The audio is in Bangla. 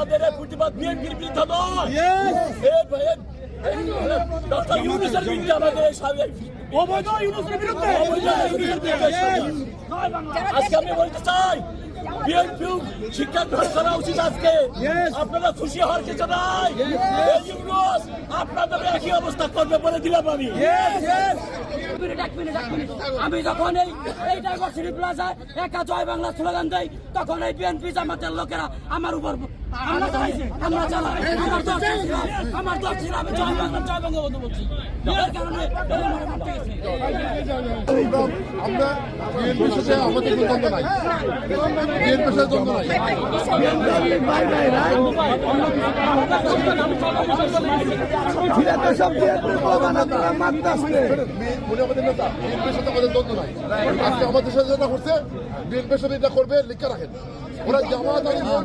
আমাদের এই প্রতিবাদ বিএনপির বিরুদ্ধে নয়, ডক্টর ইউনূসের বিরুদ্ধে আমাদের অবৈধ ইউনূসের বিরুদ্ধে। আজকে আমি বলতে চাই বিএনপি শিক্ষা গ্রহণ করা উচিত। আজকে আপনারা খুশি হওয়ার কিছু নাই। ইউনূস আপনাদের একই অবস্থা করবে বলে দিলাম আমি। আমি যখন এই ডাইভার্সিটি প্লাজায় একা জয় বাংলা স্লোগান দেই, তখন এই বিএনপি জামাতের লোকেরা আমার উপর আমরা চালাই, আমার দল ছিল আমি জয় বাংলা বন্ধু বলছি। এর কারণে আমরা বিএনপির সাথে আমাদের কোনো দ্বন্দ্ব নাই, বিএনপির সাথে দ্বন্দ্ব নাই। উনি আমাদের নেতা, বিএনপির সাথে আমাদের দ্বন্দ্ব নাই। আজকে আমাদের সাথে যেটা করছে বিএনপির সাথে এটা করবে লিখে রাখেন। ওরা জামাত আমরা